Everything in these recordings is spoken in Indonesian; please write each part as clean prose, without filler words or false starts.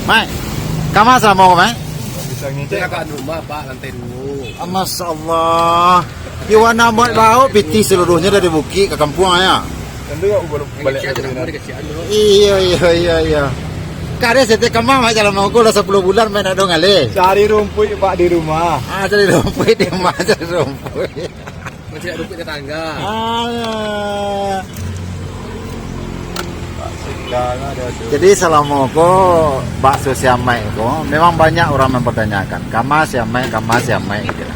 Mai, kamu asal mau Mai? Bisa ngecek agak rumah Pak, lantai dulu. Masya Allah. Iwana buat bau piti seluruhnya dari Buki ke kampung ya. Tentu kok balik ke sini. Iya. Karena setiap kemana Mai jalan mau udah 10 bulan main dong ale. Cari rumput Pak di rumah. Cari rumput di rumah, cari rumput. Masih ada rumput tetangga. Jadi Assalamualaikum bakso siamai itu memang banyak orang mempertanyakan kama siamai gitu.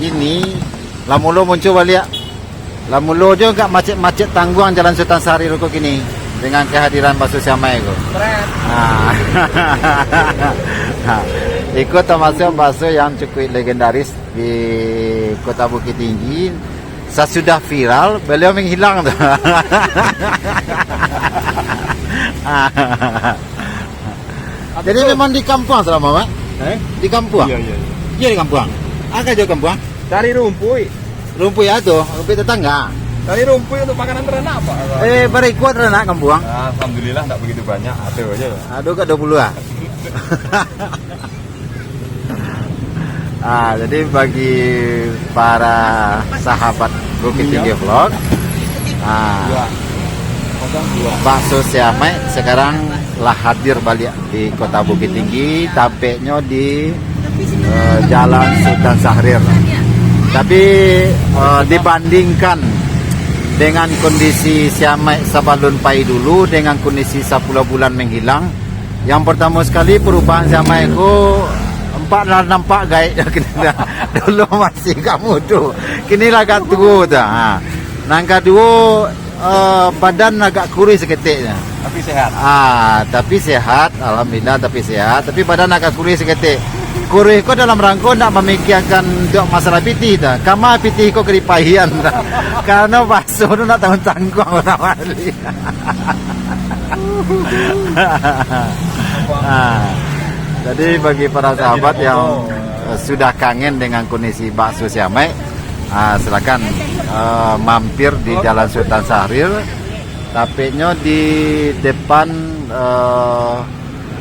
Ini lamulo muncul balik. Lamulo juga macet-macet tangguang Jalan Sultan Sahrir kok gini dengan kehadiran bakso siamai itu. Ikut termasuk bakso yang cukup legendaris di Kota Bukit Tinggi. Sesudah viral, beliau menghilang tuh. Jadi memang di kampung selama Pak? Di kampung? Iya. Iya di kampung. Agak jauh kampung? Cari rumput. Rumput ya tuh, rumput tetangga. Cari rumput untuk makanan ternak Pak. Berikut ternak kampung. Alhamdulillah enggak begitu banyak, ada aja. Aduh ke 20 ah. Jadi bagi para sahabat Bukit Tinggi Vlog, bakso siamai sekarang lah hadir balik di Kota Bukit Tinggi, tampaknya di Jalan Sultan Sahrir. Tapi dibandingkan dengan kondisi siamai sebelum pai dulu dengan kondisi 10 bulan menghilang, yang pertama sekali perubahan siamai itu lah nampak gaya dulu masih kamu tuh kini agak tua dah. Nang kedua badan agak kurus seketiknya Tapi sehat. Tapi sehat alhamdulillah, tapi sehat, tapi badan agak kurus seketik. Kurus kok dalam rangka nak memikirkan untuk masalah pitih dah. Kama pitih kok keripahian dah. Karena bakso tu nak tanggung orang wali. Jadi bagi para sahabat yang sudah kangen dengan kondisi bakso siamai, silakan mampir di Jalan Sultan Sahrir, tapenya di depan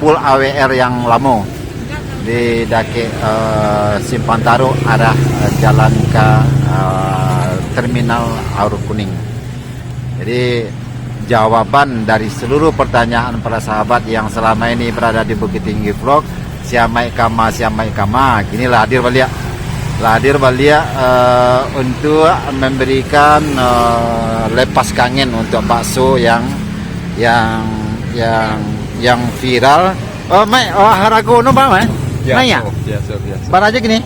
pool AWR yang lama di Dake Simpang Taruh arah jalan ke Terminal Aur Kuning. Jadi jawaban dari seluruh pertanyaan para sahabat yang selama ini berada di Bukit Tinggi Vlog, siamai kama, kinilah hadir balik untuk memberikan lepas kangen untuk bakso yang viral. Harga no Pak Mai? Nanya? Biasa. Bar aja gini.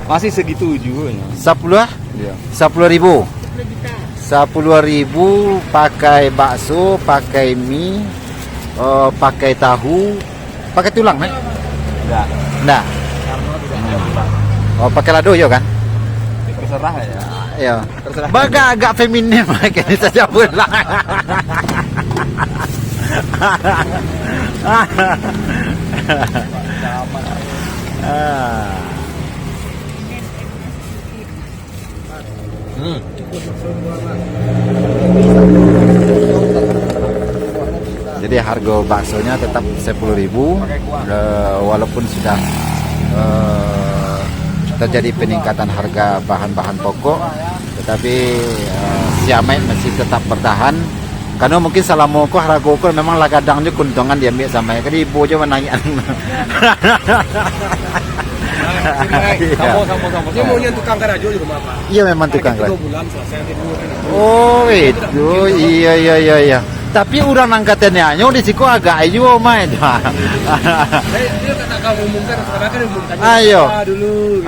Masih segitu juga. 10 ribu. 10.000 pakai bakso, pakai mie, pakai tahu, pakai tulang, Nek? Enggak. Pakai lado ya kan? Terserah ya. Iya. Terserah. Agak feminim kayak saja pulang. Jadi harga baksonya tetap 10.000 walaupun sudah terjadi peningkatan harga bahan-bahan pokok, tetapi siamai masih tetap bertahan karena mungkin Assalamualaikum harga ukur memang lah kadangnya keuntungan diambil sama ya. Kali ibu aja menanya. Sama. Dia maunya tukang karajo di rumah Pak. Iya memang tukang karajo. 2 bulan selesai tidur. Oh itu iya. Tapi orang angkatannya di siku agak ayo main. Dia kata kamu umumkan, karena kan umumkan. Ayo. Dulu.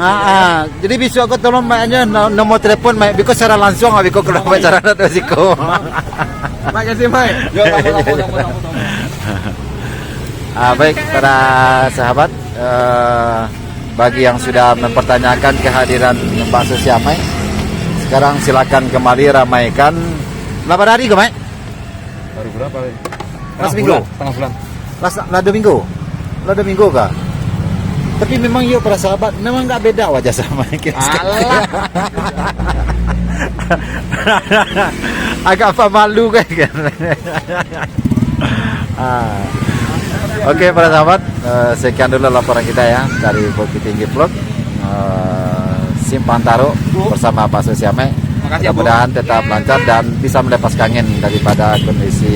Jadi besok aku tolong maknya nomor telepon Mak, biko secara langsung biko kalau cara ada siku. Makasih Mak. Yo tamu. Baik para sahabat, bagi yang sudah mempertanyakan kehadiran bakso siamai, sekarang silakan kembali ramaikan. Berapa hari ke Mak? Baru berapa? Last minggu? Tengah bulan. Lado minggu kah? Tapi memang yuk para sahabat, memang nggak beda wajah sama kita. Agak apa malu kan? Oke para sahabat, sekian dulu laporan kita ya dari Bukit Tinggi Vlog, Simpang Taro bersama Pak Sosiame. Makasih, Bu. Mudah-mudahan tetap lancar dan bisa melepas kangen daripada kondisi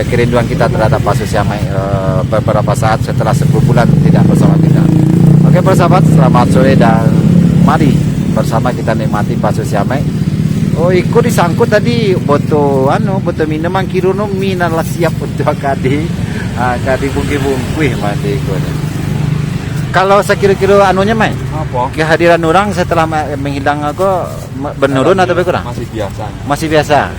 kerinduan kita terhadap Pak Sosiame beberapa saat setelah 10 bulan tidak bersama kita. Oke para sahabat, selamat sore dan mari bersama kita nikmati Pak Sosiame. Oh, ikut disangkut tadi botol minuman kiruno minala siap untuk kadi bungki-bungki mati ikut. Kalau sekira-kira anunya Mai, Apa? kehadiran orang setelah menghilang aku menurun atau berkurang? Masih biasa. Masih biasa.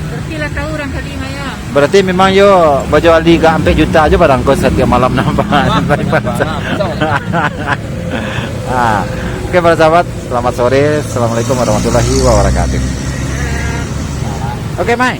Berarti lah tahu orang tadi Maya. Berarti memang yo baju aldi gak sampai juta aja barang kau setiap malam nambah. Oke para sahabat, selamat sore. Assalamualaikum warahmatullahi wabarakatuh. Oke Mai.